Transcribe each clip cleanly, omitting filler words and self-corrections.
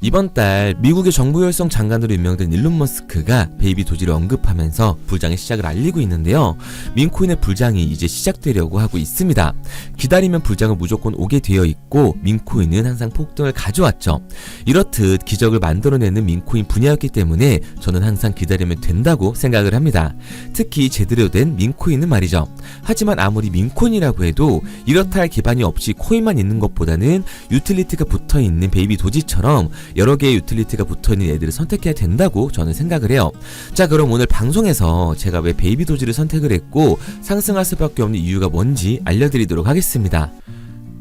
이번 달 미국의 정보혈성 장관으로 임명된 일론 머스크가 베이비 도지를 언급하면서 불장의 시작을 알리고 있는데요. 민코인의 불장이 이제 시작되려고 하고 있습니다. 기다리면 불장은 무조건 오게 되어 있고 민코인은 항상 폭등을 가져왔죠. 이렇듯 기적을 만들어내는 민코인 분야였기 때문에 저는 항상 기다리면 된다고 생각을 합니다. 특히 제대로 된 민코인은 말이죠. 하지만 아무리 민코인이라고 해도 이렇다 할 기반이 없이 코인만 있는 것보다는 유틸리티가 붙어있는 베이비 도지처럼 여러 개의 유틸리티가 붙어있는 애들을 선택해야 된다고 저는 생각을 해요. 자, 그럼 오늘 방송에서 제가 왜 베이비 도지를 선택을 했고 상승할 수밖에 없는 이유가 뭔지 알려드리도록 하겠습니다.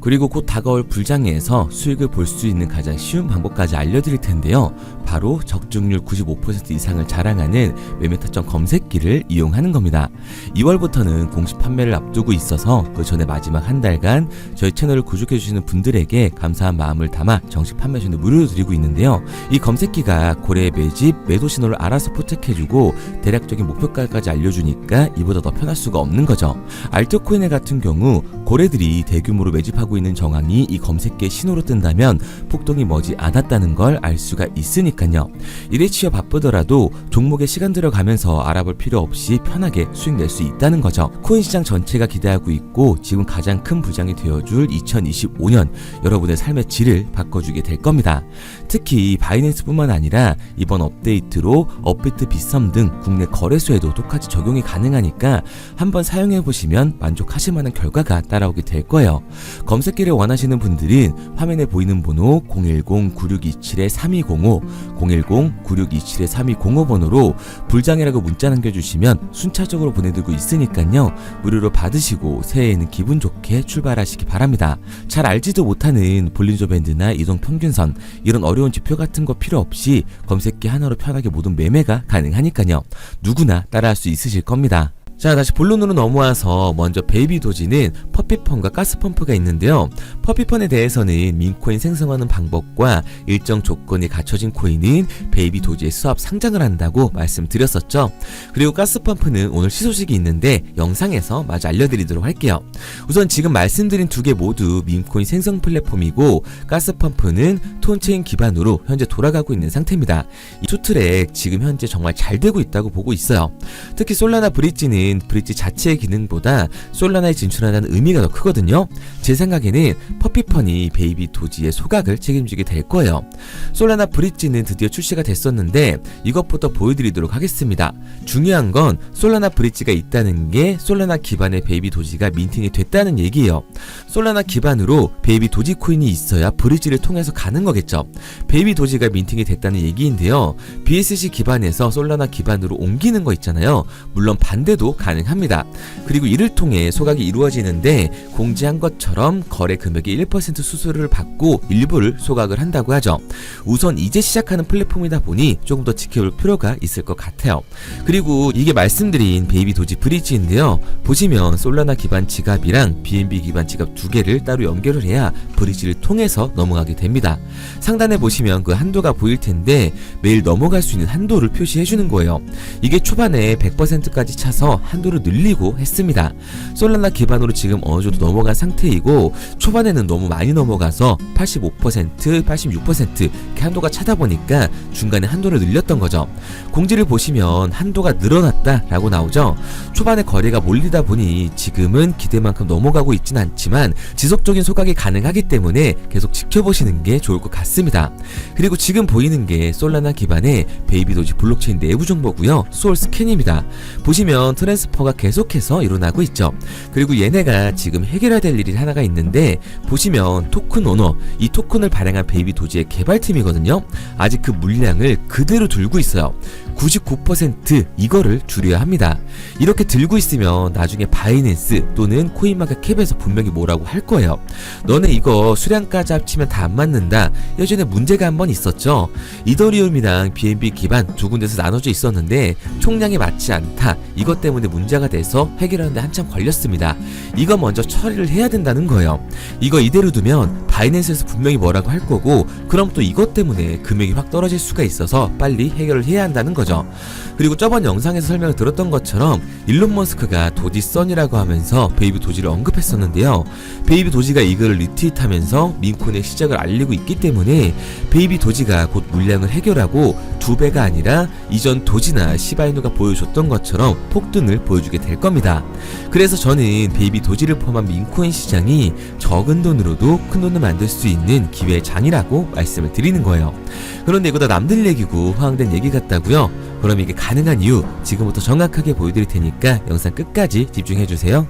그리고 곧 다가올 불장에서 수익을 볼 수 있는 가장 쉬운 방법까지 알려드릴 텐데요. 바로 적중률 95% 이상을 자랑하는 매매 타점 검색기를 이용하는 겁니다. 2월부터는 공식 판매를 앞두고 있어서 그 전에 마지막 한 달간 저희 채널을 구독해주시는 분들에게 감사한 마음을 담아 정식 판매 전에 무료로 드리고 있는데요. 이 검색기가 고래의 매집, 매도 신호를 알아서 포착해주고 대략적인 목표가까지 알려주니까 이보다 더 편할 수가 없는 거죠. 알트코인 같은 경우 고래들이 대규모로 매집하고 있는 정황이 이 검색기의 신호로 뜬다면 폭동이 머지 않았다는 걸 알 수가 있으니까요. 일에 치여 바쁘더라도 종목에 시간 들어가면서 알아볼 필요 없이 편하게 수익 낼 수 있다는 거죠. 코인 시장 전체가 기대하고 있고 지금 가장 큰 부장이 되어줄 2025년 여러분의 삶의 질을 바꿔주게 될 겁니다. 특히 바이낸스뿐만 아니라 이번 업데이트로 업비트, 빗썸 등 국내 거래소에도 똑같이 적용이 가능하니까 한번 사용해보시면 만족하실 만한 결과가 따라오게 될 거예요. 검색기를 원하시는 분들은 화면에 보이는 번호 010-9627-3205, 010-9627-3205번호로 불장이라고 문자 남겨주시면 순차적으로 보내드리고 있으니까요. 무료로 받으시고 새해에는 기분 좋게 출발하시기 바랍니다. 잘 알지도 못하는 볼린저 밴드나 이동 평균선 이런 어려운 지표 같은 거 필요 없이 검색기 하나로 편하게 모든 매매가 가능하니까요. 누구나 따라할 수 있으실 겁니다. 자, 다시 본론으로 넘어와서 먼저 베이비 도지는 퍼피펀과 가스펌프가 있는데요. 퍼피펀에 대해서는 민코인 생성하는 방법과 일정 조건이 갖춰진 코인은 베이비 도지의 수합 상장을 한다고 말씀드렸었죠. 그리고 가스펌프는 오늘 시소식이 있는데 영상에서 마저 알려드리도록 할게요. 우선 지금 말씀드린 두 개 모두 민코인 생성 플랫폼이고 가스펌프는 톤체인 기반으로 현재 돌아가고 있는 상태입니다. 이 투 트랙 지금 현재 정말 잘 되고 있다고 보고 있어요. 특히 솔라나 브릿지는 브릿지 자체의 기능보다 솔라나에 진출한다는 의미가 더 크거든요. 제 생각에는 퍼피펀이 베이비 도지의 소각을 책임지게 될 거예요. 솔라나 브릿지는 드디어 출시가 됐었는데 이것부터 보여드리도록 하겠습니다. 중요한 건 솔라나 브릿지가 있다는 게 솔라나 기반의 베이비 도지가 민팅이 됐다는 얘기예요. 솔라나 기반으로 베이비 도지 코인이 있어야 브릿지를 통해서 가는 거겠죠. 베이비 도지가 민팅이 됐다는 얘기인데요. BSC 기반에서 솔라나 기반으로 옮기는 거 있잖아요. 물론 반대도 가능합니다. 그리고 이를 통해 소각이 이루어지는데 공지한 것처럼 거래 금액의 1% 수수료를 받고 일부를 소각을 한다고 하죠. 우선 이제 시작하는 플랫폼이다 보니 조금 더 지켜볼 필요가 있을 것 같아요. 그리고 이게 말씀드린 베이비 도지 브릿지인데요. 보시면 솔라나 기반 지갑이랑 BNB 기반 지갑 두 개를 따로 연결을 해야 브릿지를 통해서 넘어가게 됩니다. 상단에 보시면 그 한도가 보일 텐데 매일 넘어갈 수 있는 한도를 표시해 주는 거예요. 이게 초반에 100%까지 차서 한도를 늘리고 했습니다. 솔라나 기반으로 지금 어느 정도 넘어간 상태이고 초반에는 너무 많이 넘어가서 85%, 86% 이렇게 한도가 차다 보니까 중간에 한도를 늘렸던 거죠. 공지를 보시면 한도가 늘어났다 라고 나오죠. 초반에 거래가 몰리다 보니 지금은 기대만큼 넘어가고 있진 않지만 지속적인 소각이 가능하기 때문에 계속 지켜보시는 게 좋을 것 같습니다. 그리고 지금 보이는 게 솔라나 기반의 베이비 도지 블록체인 내부 정보고요. 소울 스캔입니다. 보시면 트랜스퍼가 계속해서 일어나고 있죠. 그리고 얘네가 지금 해결해야 될 일이 하나가 있는데 보시면 토큰 오너, 이 토큰을 발행한 베이비 도지의 개발팀이거든요. 아직 그 물량을 그대로 들고 있어요. 99% 이거를 줄여야 합니다. 이렇게 들고 있으면 나중에 바이낸스 또는 코인마켓캡에서 분명히 뭐라고 할 거예요. 너네 이거 수량까지 합치면 다 안 맞는다. 예전에 문제가 한 번 있었죠. 이더리움이랑 BNB 기반 두 군데서 나눠져 있었는데 총량이 맞지 않다. 이것 때문에 문제가 돼서 해결하는데 한참 걸렸습니다. 이거 먼저 처리를 해야 된다는 거예요. 이거 이대로 두면 바이낸스에서 분명히 뭐라고 할 거고 그럼 또 이것 때문에 금액이 확 떨어질 수가 있어서 빨리 해결을 해야 한다는 거죠. 거죠. 그리고 저번 영상에서 설명을 들었던 것처럼 일론 머스크가 도지선이라고 하면서 베이비 도지를 언급했었는데요. 베이비 도지가 이거를 리트윗하면서 민코인의 시작을 알리고 있기 때문에 베이비 도지가 곧 물량을 해결하고 2배가 아니라 이전 도지나 시바이누가 보여줬던 것처럼 폭등을 보여주게 될 겁니다. 그래서 저는 베이비 도지를 포함한 민코인 시장이 적은 돈으로도 큰 돈을 만들 수 있는 기회의 장이라고 말씀을 드리는 거예요. 그런데 이거 다 남들 얘기고 허황된 얘기 같다고요? 그럼 이게 가능한 이유 지금부터 정확하게 보여드릴 테니까 영상 끝까지 집중해주세요.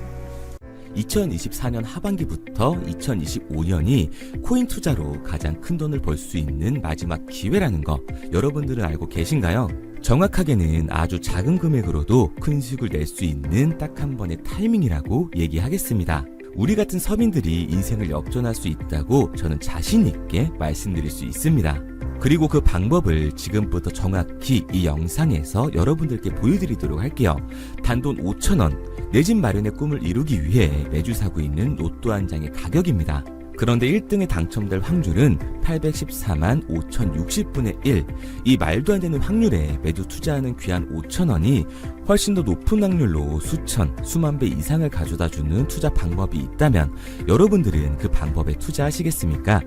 2024년 하반기부터 2025년이 코인 투자로 가장 큰 돈을 벌 수 있는 마지막 기회라는 거 여러분들은 알고 계신가요? 정확하게는 아주 작은 금액으로도 큰 수익을 낼 수 있는 딱 한 번의 타이밍이라고 얘기하겠습니다. 우리 같은 서민들이 인생을 역전할 수 있다고 저는 자신 있게 말씀드릴 수 있습니다. 그리고 그 방법을 지금부터 정확히 이 영상에서 여러분들께 보여드리도록 할게요. 단돈 5,000원, 내 집 마련의 꿈을 이루기 위해 매주 사고 있는 로또 한 장의 가격입니다. 그런데 1등에 당첨될 확률은 814만 5060분의 1. 이 말도 안 되는 확률에 매주 투자하는 귀한 5,000원이 훨씬 더 높은 확률로 수천, 수만 배 이상을 가져다주는 투자 방법이 있다면 여러분들은 그 방법에 투자하시겠습니까?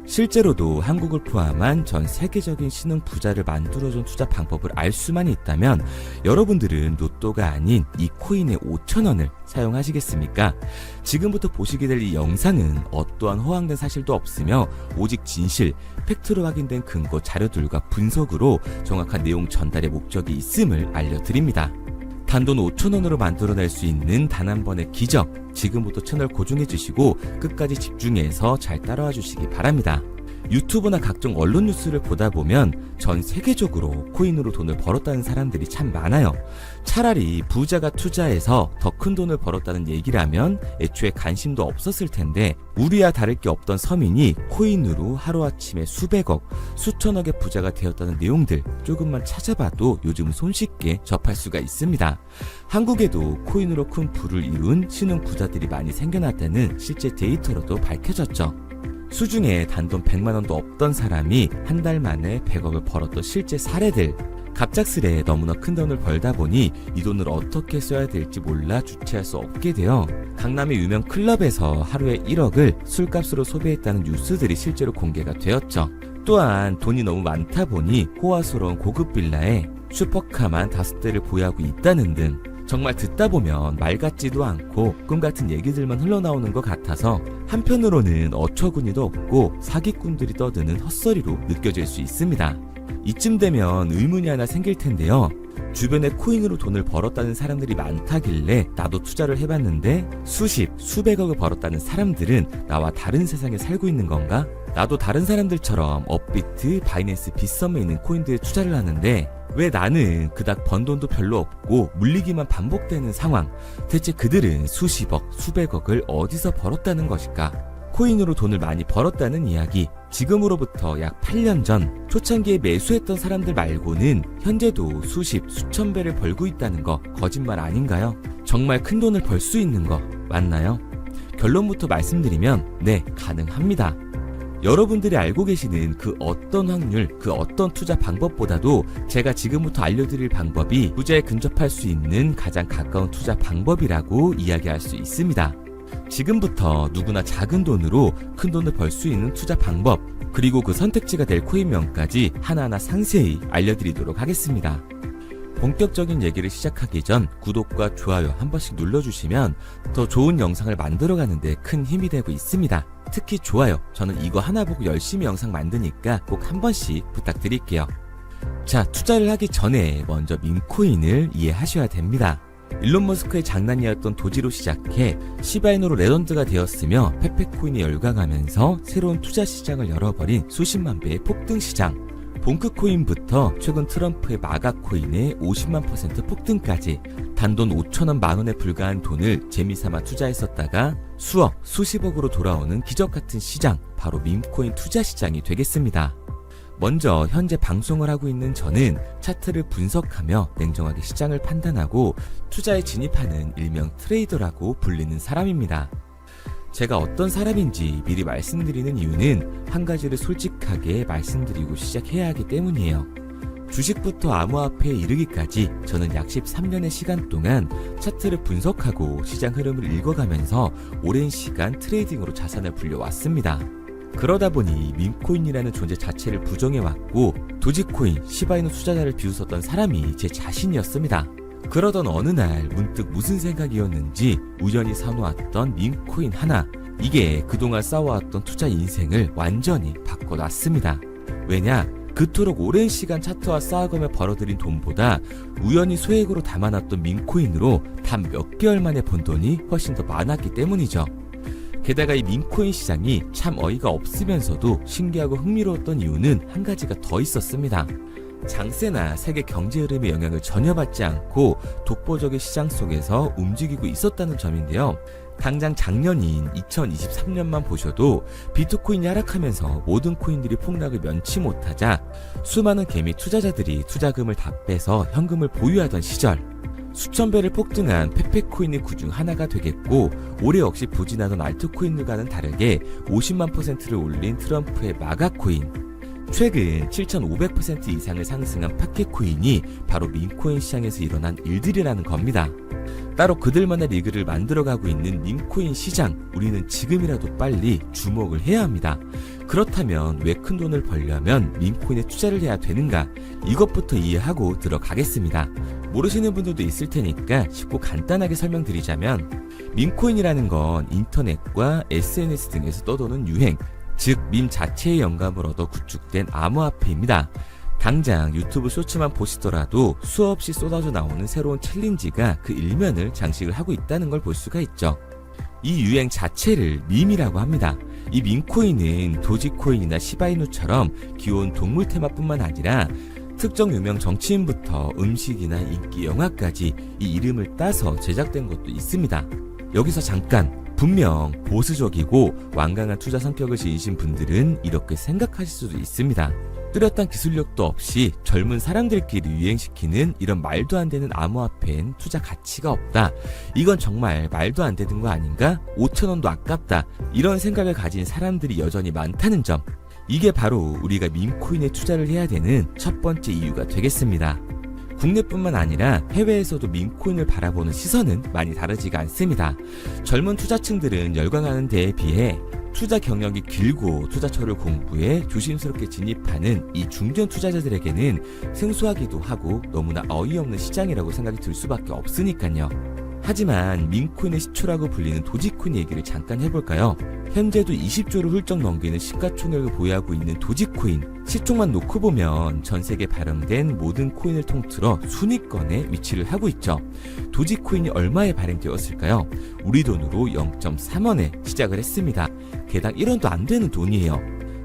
실제로도 한국을 포함한 전 세계적인 신흥 부자를 만들어준 투자 방법을 알 수만 있다면 여러분들은 로또가 아닌 이 코인의 5,000원을 사용하시겠습니까? 지금부터 보시게 될 이 영상은 어떠한 허황된 사실도 없으며 오직 진실, 팩트로 확인된 근거 자료들과 분석으로 정확한 내용 전달의 목적이 있음을 알려드립니다. 단돈 5,000원으로 만들어낼 수 있는 단 한 번의 기적, 지금부터 채널 고정해주시고 끝까지 집중해서 잘 따라와 주시기 바랍니다. 유튜브나 각종 언론 뉴스를 보다 보면 전 세계적으로 코인으로 돈을 벌었다는 사람들이 참 많아요. 차라리 부자가 투자해서 더 큰 돈을 벌었다는 얘기라면 애초에 관심도 없었을 텐데 우리와 다를 게 없던 서민이 코인으로 하루아침에 수백억, 수천억의 부자가 되었다는 내용들 조금만 찾아봐도 요즘 손쉽게 접할 수가 있습니다. 한국에도 코인으로 큰 부를 이룬 신흥 부자들이 많이 생겨났다는 실제 데이터로도 밝혀졌죠. 수중에 단돈 100만원도 없던 사람이 한 달 만에 100억을 벌었던 실제 사례들. 갑작스레 너무나 큰 돈을 벌다 보니 이 돈을 어떻게 써야 될지 몰라 주체할 수 없게 되어 강남의 유명 클럽에서 하루에 1억을 술값으로 소비했다는 뉴스들이 실제로 공개가 되었죠. 또한 돈이 너무 많다 보니 호화스러운 고급 빌라에 슈퍼카만 5대를 보유하고 있다는 등 정말 듣다 보면 말 같지도 않고 꿈 같은 얘기들만 흘러나오는 것 같아서 한편으로는 어처구니도 없고 사기꾼들이 떠드는 헛소리로 느껴질 수 있습니다. 이쯤 되면 의문이 하나 생길 텐데요. 주변에 코인으로 돈을 벌었다는 사람들이 많다길래 나도 투자를 해봤는데 수십, 수백억을 벌었다는 사람들은 나와 다른 세상에 살고 있는 건가? 나도 다른 사람들처럼 업비트, 바이낸스, 빗썸에 있는 코인들에 투자를 하는데 왜 나는 그닥 번 돈도 별로 없고 물리기만 반복되는 상황? 대체 그들은 수십억, 수백억을 어디서 벌었다는 것일까? 코인으로 돈을 많이 벌었다는 이야기, 지금으로부터 약 8년 전 초창기에 매수했던 사람들 말고는 현재도 수십, 수천 배를 벌고 있다는 거 거짓말 아닌가요? 정말 큰 돈을 벌 수 있는 거 맞나요? 결론부터 말씀드리면 네, 가능합니다. 여러분들이 알고 계시는 그 어떤 확률, 그 어떤 투자 방법보다도 제가 지금부터 알려드릴 방법이 부자에 근접할 수 있는 가장 가까운 투자 방법이라고 이야기할 수 있습니다. 지금부터 누구나 작은 돈으로 큰 돈을 벌 수 있는 투자 방법, 그리고 그 선택지가 될 코인명까지 하나하나 상세히 알려드리도록 하겠습니다. 본격적인 얘기를 시작하기 전 구독과 좋아요 한 번씩 눌러주시면 더 좋은 영상을 만들어가는데 큰 힘이 되고 있습니다. 특히 좋아요, 저는 이거 하나 보고 열심히 영상 만드니까 꼭 한 번씩 부탁드릴게요. 자, 투자를 하기 전에 먼저 밈코인을 이해하셔야 됩니다. 일론 머스크의 장난이었던 도지로 시작해 시바이누로 레전드가 되었으며 페페코인이 열광하면서 새로운 투자 시장을 열어버린 수십만 배의 폭등 시장. 봉크코인부터 최근 트럼프의 마가코인의 50만 % 폭등까지 단돈 5천원 만원에 불과한 돈을 재미삼아 투자했었다가 수억, 수십억으로 돌아오는 기적같은 시장, 바로 밈코인 투자 시장이 되겠습니다. 먼저 현재 방송을 하고 있는 저는 차트를 분석하며 냉정하게 시장을 판단하고 투자에 진입하는 일명 트레이더라고 불리는 사람입니다. 제가 어떤 사람인지 미리 말씀드리는 이유는 한 가지를 솔직하게 말씀드리고 시작해야 하기 때문이에요. 주식부터 암호화폐에 이르기까지 저는 약 13년의 시간 동안 차트를 분석하고 시장 흐름을 읽어가면서 오랜 시간 트레이딩으로 자산을 불려왔습니다. 그러다 보니 밈코인이라는 존재 자체를 부정해왔고 도지코인, 시바이누 투자자를 비웃었던 사람이 제 자신이었습니다. 그러던 어느 날 문득 무슨 생각이었는지 우연히 사놓았던 밈코인 하나, 이게 그동안 쌓아왔던 투자 인생을 완전히 바꿔놨습니다. 왜냐? 그토록 오랜 시간 차트와 쌓아가며 벌어들인 돈보다 우연히 소액으로 담아놨던 밈코인으로 단 몇 개월 만에 번 돈이 훨씬 더 많았기 때문이죠. 게다가 이 밈코인 시장이 참 어이가 없으면서도 신기하고 흥미로웠던 이유는 한 가지가 더 있었습니다. 장세나 세계 경제 흐름의 영향을 전혀 받지 않고 독보적인 시장 속에서 움직이고 있었다는 점인데요. 당장 작년인 2023년만 보셔도 비트코인이 하락하면서 모든 코인들이 폭락을 면치 못하자 수많은 개미 투자자들이 투자금을 다 빼서 현금을 보유하던 시절, 수천 배를 폭등한 페페코인이 그중 하나가 되겠고, 올해 역시 부진하던 알트코인들과는 다르게 50만 %를 올린 트럼프의 마가코인, 최근 7,500% 이상을 상승한 파켓코인이 바로 밈코인 시장에서 일어난 일들이라는 겁니다. 따로 그들만의 리그를 만들어가고 있는 밈코인 시장, 우리는 지금이라도 빨리 주목을 해야 합니다. 그렇다면 왜 큰 돈을 벌려면 밈코인에 투자를 해야 되는가? 이것부터 이해하고 들어가겠습니다. 모르시는 분들도 있을 테니까 쉽고 간단하게 설명드리자면, 밈코인이라는 건 인터넷과 SNS 등에서 떠도는 유행, 즉 밈 자체의 영감을 얻어 구축된 암호화폐입니다. 당장 유튜브 쇼츠만 보시더라도 수없이 쏟아져 나오는 새로운 챌린지가 그 일면을 장식을 하고 있다는 걸 볼 수가 있죠. 이 유행 자체를 밈이라고 합니다. 이 밈코인은 도지코인이나 시바이누처럼 귀여운 동물 테마뿐만 아니라 특정 유명 정치인부터 음식이나 인기 영화까지 이 이름을 따서 제작된 것도 있습니다. 여기서 잠깐, 분명 보수적이고 완강한 투자 성격을 지니신 분들은 이렇게 생각하실 수도 있습니다. 뚜렷한 기술력도 없이 젊은 사람들끼리 유행시키는 이런 말도 안 되는 암호화폐엔 투자 가치가 없다. 이건 정말 말도 안 되는 거 아닌가? 5,000원도 아깝다. 이런 생각을 가진 사람들이 여전히 많다는 점. 이게 바로 우리가 밈코인에 투자를 해야 되는 첫 번째 이유가 되겠습니다. 국내뿐만 아니라 해외에서도 밈코인을 바라보는 시선은 많이 다르지가 않습니다. 젊은 투자층들은 열광하는 데에 비해 투자 경력이 길고 투자처를 공부해 조심스럽게 진입하는 이 중견 투자자들에게는 생소하기도 하고 너무나 어이없는 시장이라고 생각이 들 수밖에 없으니까요. 하지만 밈코인의 시초라고 불리는 도지코인 얘기를 잠깐 해볼까요? 현재도 20조를 훌쩍 넘기는 시가총액을 보유하고 있는 도지코인, 시총만 놓고 보면 전 세계에 발행된 모든 코인을 통틀어 순위권에 위치를 하고 있죠. 도지코인이 얼마에 발행되었을까요? 우리 돈으로 0.3원에 시작을 했습니다. 개당 1원도 안 되는 돈이에요.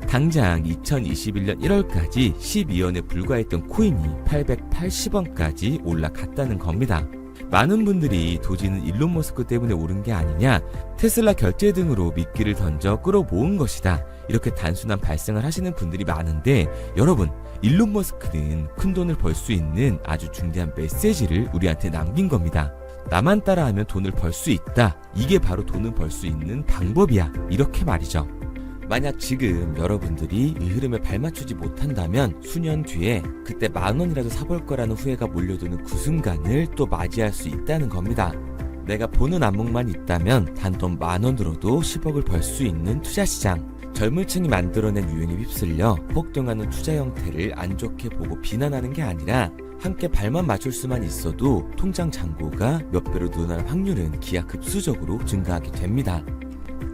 당장 2021년 1월까지 12원에 불과했던 코인이 880원까지 올라갔다는 겁니다. 많은 분들이 도지는 일론 머스크 때문에 오른 게 아니냐, 테슬라 결제 등으로 미끼를 던져 끌어모은 것이다, 이렇게 단순한 발생을 하시는 분들이 많은데, 여러분, 일론 머스크는 큰 돈을 벌 수 있는 아주 중대한 메시지를 우리한테 남긴 겁니다. 나만 따라하면 돈을 벌 수 있다, 이게 바로 돈을 벌 수 있는 방법이야, 이렇게 말이죠. 만약 지금 여러분들이 이 흐름에 발맞추지 못한다면 수년 뒤에 그때 10,000원이라도 사볼 거라는 후회가 몰려드는 그 순간을 또 맞이할 수 있다는 겁니다. 내가 보는 안목만 있다면 단돈 10,000원으로도 10억을 벌 수 있는 투자시장, 젊은 층이 만들어낸 유행에 휩쓸려 폭등하는 투자 형태를 안 좋게 보고 비난하는 게 아니라 함께 발만 맞출 수만 있어도 통장 잔고가 몇 배로 늘어날 확률은 기하급수적으로 증가하게 됩니다.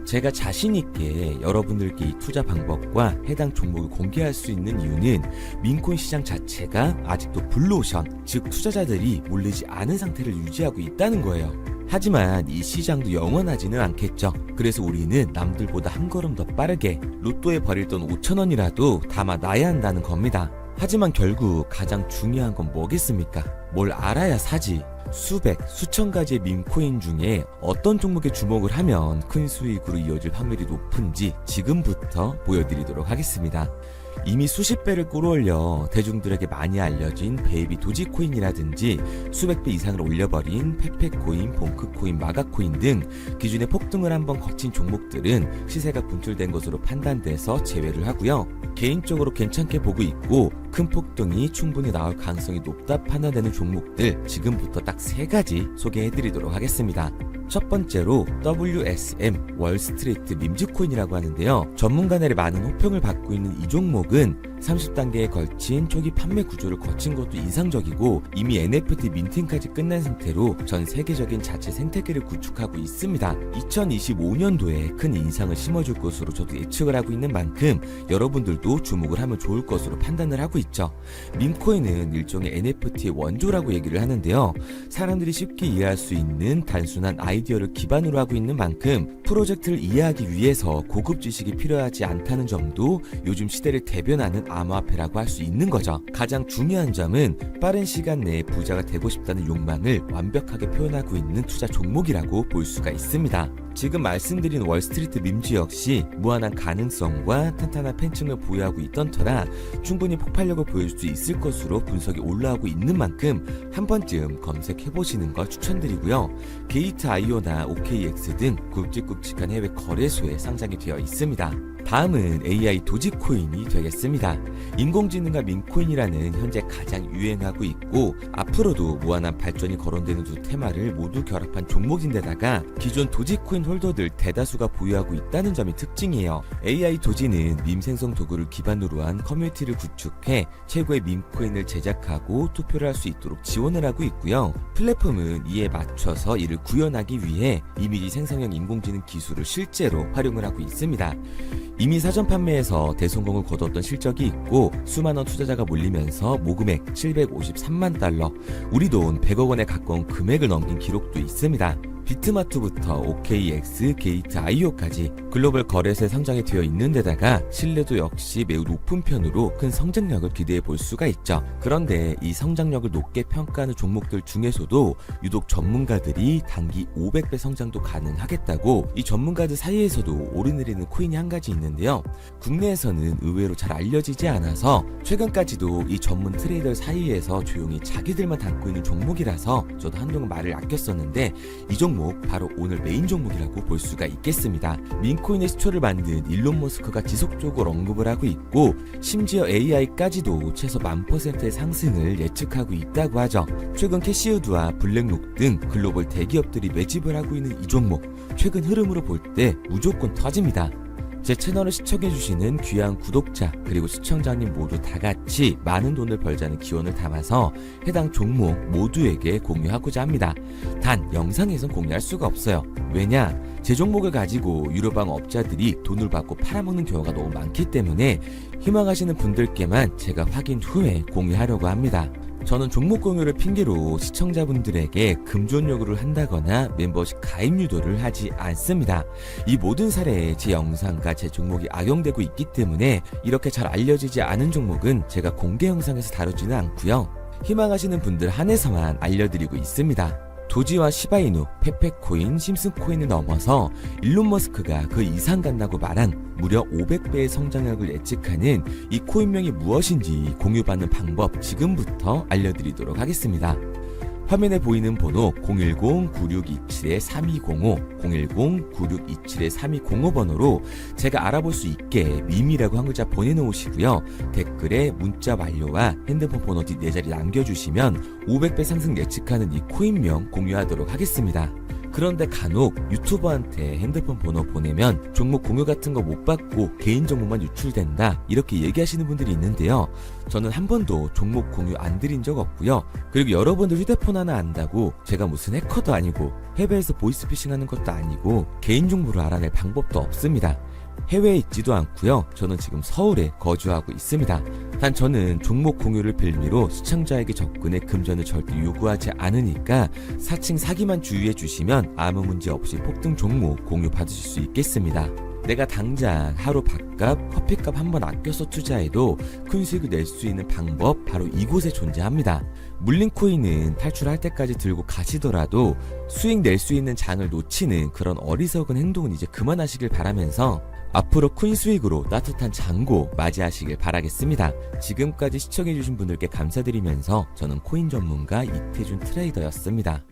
제가 자신있게 여러분들께 이 투자 방법과 해당 종목을 공개할 수 있는 이유는 밈코인 시장 자체가 아직도 블루오션, 즉 투자자들이 몰리지 않은 상태를 유지하고 있다는 거예요. 하지만 이 시장도 영원하지는 않겠죠. 그래서 우리는 남들보다 한 걸음 더 빠르게 로또에 버릴 돈 5,000원이라도 담아놔야 한다는 겁니다. 하지만 결국 가장 중요한 건 뭐겠습니까? 뭘 알아야 사지. 수백, 수천 가지의 밈코인 중에 어떤 종목에 주목을 하면 큰 수익으로 이어질 확률이 높은지 지금부터 보여드리도록 하겠습니다. 이미 수십 배를 끌어올려 대중들에게 많이 알려진 베이비 도지코인이라든지 수백 배 이상을 올려버린 페페코인, 봉크코인, 마가코인 등 기존의 폭등을 한번 거친 종목들은 시세가 분출된 것으로 판단돼서 제외를 하고요. 개인적으로 괜찮게 보고 있고 큰 폭등이 충분히 나올 가능성이 높다 판단되는 종목들 지금부터 딱 3가지 소개해드리도록 하겠습니다. 첫 번째로 WSM 월스트리트 밈즈코인이라고 하는데요. 전문가들의 많은 호평을 받고 있는 이 종목은 30단계에 걸친 초기 판매 구조를 거친 것도 인상적이고 이미 NFT 민팅까지 끝난 상태로 전 세계적인 자체 생태계를 구축하고 있습니다. 2025년도에 큰 인상을 심어줄 것으로 저도 예측을 하고 있는 만큼 여러분들도 주목을 하면 좋을 것으로 판단을 하고 있죠. 밈코인은 일종의 NFT의 원조라고 얘기를 하는데요. 사람들이 쉽게 이해할 수 있는 단순한 아이디어를 기반으로 하고 있는 만큼 프로젝트를 이해하기 위해서 고급 지식이 필요하지 않다는 점도 요즘 시대를 대변하는 암호화폐라고 할 수 있는 거죠. 가장 중요한 점은 빠른 시간 내에 부자가 되고 싶다는 욕망을 완벽하게 표현하고 있는 투자 종목이라고 볼 수가 있습니다. 지금 말씀드린 월스트리트 밈즈 역시 무한한 가능성과 탄탄한 팬층을 보유하고 있던 터라 충분히 폭발력을 보여줄 수 있을 것으로 분석이 올라오고 있는 만큼 한 번쯤 검색해보시는 걸 추천드리고요. 게이트.io나 OKX 등 굵직굵직한 해외 거래소에 상장이 되어 있습니다. 다음은 AI 도지코인이 되겠습니다. 인공지능과 밈코인이라는 현재 가장 유행하고 있고 앞으로도 무한한 발전이 거론되는 두 테마를 모두 결합한 종목인데다가 기존 도지코인 홀더들 대다수가 보유하고 있다는 점이 특징이에요. AI 도지는 밈 생성 도구를 기반으로 한 커뮤니티를 구축해 최고의 밈코인을 제작하고 투표를 할 수 있도록 지원을 하고 있고요. 플랫폼은 이에 맞춰서 이를 구현하기 위해 이미지 생성형 인공지능 기술을 실제로 활용을 하고 있습니다. 이미 사전 판매에서 대성공을 거뒀던 실적이 있고 수만원 투자자가 몰리면서 모금액 753만 달러, 우리 돈 100억 원에 가까운 금액을 넘긴 기록도 있습니다. 비트마트부터 OKX, 게이트.io까지 글로벌 거래소에 상장이 되어 있는 데다가 신뢰도 역시 매우 높은 편으로 큰 성장력을 기대해 볼 수가 있죠. 그런데 이 성장력을 높게 평가하는 종목들 중에서도 유독 전문가들이 단기 500배 성장도 가능하겠다고 이 전문가들 사이에서도 오르내리는 코인이 한 가지 있는데요. 국내에서는 의외로 잘 알려지지 않아서 최근까지도 이 전문 트레이더 사이에서 조용히 자기들만 담고 있는 종목이라서 저도 한동안 말을 아꼈었는데 이 종목 바로 오늘 메인 종목이라고 볼 수가 있겠습니다. 밈코인의 시초를 만든 일론 머스크가 지속적으로 언급을 하고 있고 심지어 AI까지도 최소 1000%의 상승을 예측하고 있다고 하죠. 최근 캐시우드와 블랙록 등 글로벌 대기업들이 매집을 하고 있는 이 종목 최근 흐름으로 볼 때 무조건 터집니다. 제 채널을 시청해주시는 귀한 구독자 그리고 시청자님 모두 다같이 많은 돈을 벌자는 기원을 담아서 해당 종목 모두에게 공유하고자 합니다. 단 영상에선 공유할 수가 없어요. 왜냐? 제 종목을 가지고 유료방 업자들이 돈을 받고 팔아먹는 경우가 너무 많기 때문에 희망하시는 분들께만 제가 확인 후에 공유하려고 합니다. 저는 종목 공유를 핑계로 시청자분들에게 금전 요구를 한다거나 멤버십 가입 유도를 하지 않습니다. 이 모든 사례에 제 영상과 제 종목이 악용되고 있기 때문에 이렇게 잘 알려지지 않은 종목은 제가 공개 영상에서 다루지는 않고요. 희망하시는 분들 한해서만 알려드리고 있습니다. 도지와 시바이누, 페페코인, 심슨코인을 넘어서 일론 머스크가 그 이상 간다고 말한 무려 500배의 성장력을 예측하는 이 코인명이 무엇인지 공유받는 방법 지금부터 알려드리도록 하겠습니다. 화면에 보이는 번호 010-9627-3205, 010-9627-3205 번호로 제가 알아볼 수 있게 밈이라고 한 글자 보내놓으시고요. 댓글에 문자 완료와 핸드폰 번호 뒤 4자리 남겨주시면 500배 상승 예측하는 이 코인명 공유하도록 하겠습니다. 그런데 간혹 유튜버한테 핸드폰 번호 보내면 종목 공유 같은 거 못 받고 개인정보만 유출된다 이렇게 얘기하시는 분들이 있는데요. 저는 한 번도 종목 공유 안 드린 적 없고요. 그리고 여러분들 휴대폰 하나 안다고 제가 무슨 해커도 아니고 해외에서 보이스피싱하는 것도 아니고 개인정보를 알아낼 방법도 없습니다. 해외에 있지도 않고요. 저는 지금 서울에 거주하고 있습니다. 단 저는 종목 공유를 빌미로 시청자에게 접근해 금전을 절대 요구하지 않으니까 사칭 사기만 주의해 주시면 아무 문제 없이 폭등 종목 공유 받으실 수 있겠습니다. 내가 당장 하루 밥값, 커피값 한 번 아껴서 투자해도 큰 수익을 낼 수 있는 방법 바로 이곳에 존재합니다. 물린 코인은 탈출할 때까지 들고 가시더라도 수익 낼 수 있는 장을 놓치는 그런 어리석은 행동은 이제 그만하시길 바라면서 앞으로 큰 수익으로 따뜻한 잔고 맞이하시길 바라겠습니다. 지금까지 시청해주신 분들께 감사드리면서 저는 코인 전문가 이태준 트레이더였습니다.